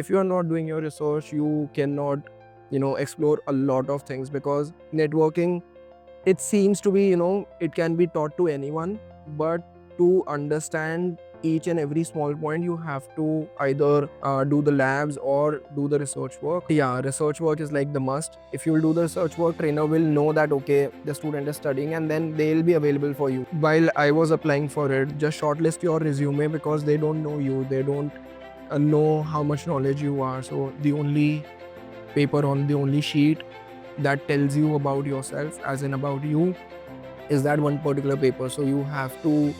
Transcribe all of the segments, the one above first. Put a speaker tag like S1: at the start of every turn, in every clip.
S1: if you are not doing your research, you cannot, explore a lot of things, because networking, it seems to be, it can be taught to anyone, but to understand each and every small point, you have to either do the labs or do the research work. Yeah, research work is like the must. If you will do the research work, trainer will know that okay, the student is studying, and then they'll be available for you. While I was applying for it, just shortlist your resume, because they don't know you, they don't know how much knowledge you are. So the only paper on the only sheet that tells you about yourself, as in about you, is that one particular paper. So you have to,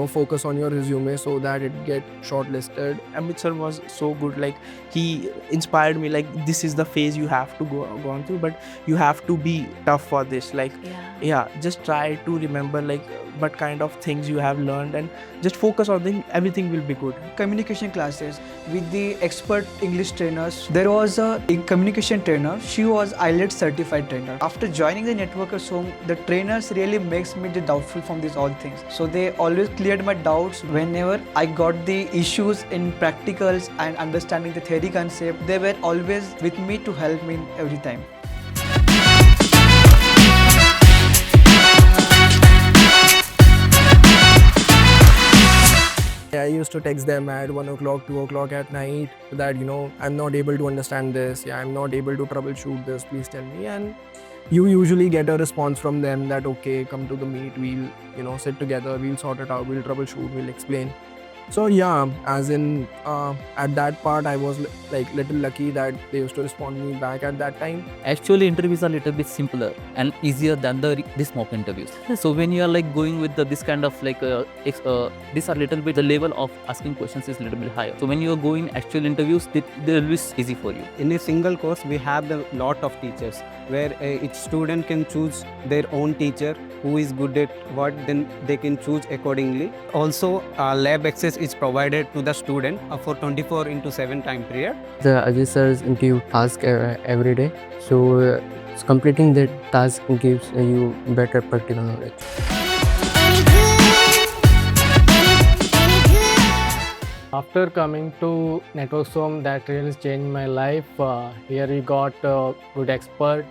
S1: focus on your resume so that it get shortlisted.
S2: Amit sir was so good, like he inspired me, like this is the phase you have to go on through, but you have to be tough for this, like yeah, just try to remember like what kind of things you have learned and just focus on them, everything will be good.
S3: Communication classes with the expert English trainers. There was a communication trainer. She was IELTS certified trainer. After joining the networkers home, the trainers really makes me the doubtful from these all things. So they always cleared my doubts whenever I got the issues in practicals and understanding the theory concept. They were always with me to help me every time.
S1: I used to text them at 1 o'clock, 2 o'clock at night that, I'm not able to understand this. Yeah, I'm not able to troubleshoot this. Please tell me. And you usually get a response from them that, okay, come to the meet. We'll, sit together. We'll sort it out. We'll troubleshoot. We'll explain. So yeah, as in at that part, I was like little lucky that they used to respond me back at that time.
S4: Actually, interviews are a little bit simpler and easier than this mock interviews. So when you are like going with this kind of like this are little bit, the level of asking questions is little bit higher. So when you are going actual interviews, they will be easy for you.
S5: In a single course, we have a lot of teachers where each student can choose their own teacher who is good at what, then they can choose accordingly. Also, lab access is provided to the student for 24/7 time period.
S6: The Ajay sirs give task every day, so completing that task gives you better practical knowledge.
S7: After coming to Networks Home, that really changed my life. Here we got a good expert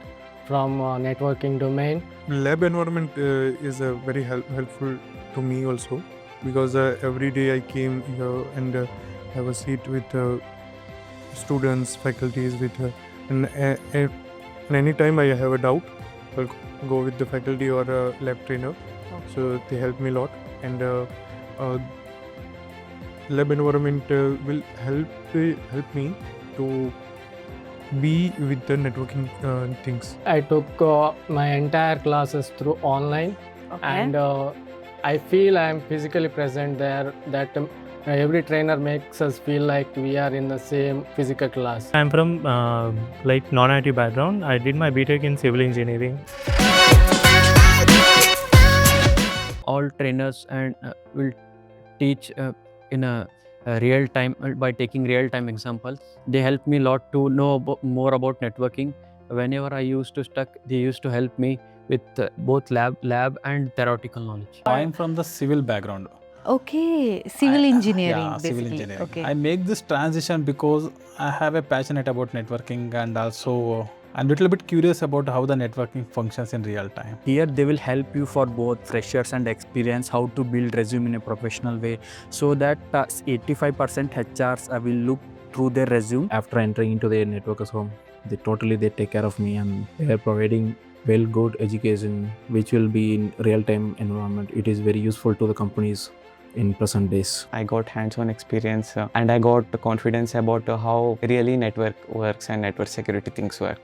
S7: from networking domain.
S8: Lab environment is very helpful to me also, because every day I came here and have a seat with students, faculties, and anytime I have a doubt, I'll go with the faculty or a lab trainer. So they help me a lot, and lab environment will help me to be with the networking things.
S7: I took my entire classes through online, and I feel I am physically present there. That every trainer makes us feel like we are in the same physical class.
S9: I'm from like non-IT background. I did my BTech in civil engineering.
S4: All trainers and will teach in a real time by taking real time examples. They help me a lot to know more about networking. Whenever I used to stuck, they used to help me with both lab and theoretical knowledge.
S10: I'm from the civil background.
S11: Okay, civil engineering.
S10: Yeah,
S11: basically.
S10: civil engineering.
S11: Okay.
S10: I make this transition because I have a passionate about networking, and also I'm a little bit curious about how the networking functions in real time.
S12: Here they will help you for both freshers and experience how to build resume in a professional way, so that 85% HRs will look through their resume after entering into their networkers home. They take care of me, and they are providing well good education which will be in real time environment. It is very useful to the companies in present days.
S13: I got hands-on experience and I got confidence about how really network works and network security things work.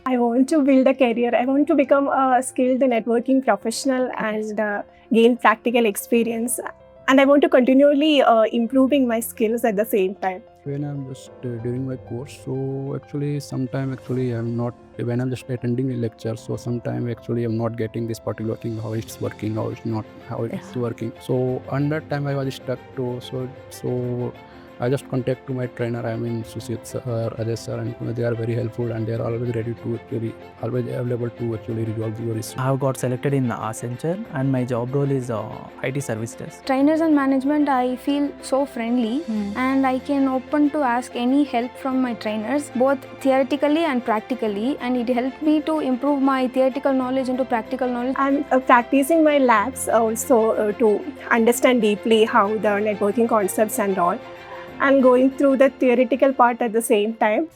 S14: I want to build a career. I want to become a skilled networking professional and gain practical experience. And I want to continually improving my skills at the same time.
S6: When I'm just during my course, so sometimes I'm not, when I'm just attending a lecture, so sometimes I'm not getting this particular thing, how it's working, how it's not, how it's working. So on that time I was stuck too. So I just contact to my trainer, I mean Sushit sir, Ajay sir, and they are very helpful and they are always ready to actually, always available to actually resolve your issue.
S2: I have got selected in Accenture and my job role is IT service desk.
S15: Trainers and management, I feel so friendly and I can open to ask any help from my trainers, both theoretically and practically, and it helped me to improve my theoretical knowledge into practical knowledge.
S14: I'm practicing my labs also to understand deeply how the networking concepts and all, and going through the theoretical part at the same time.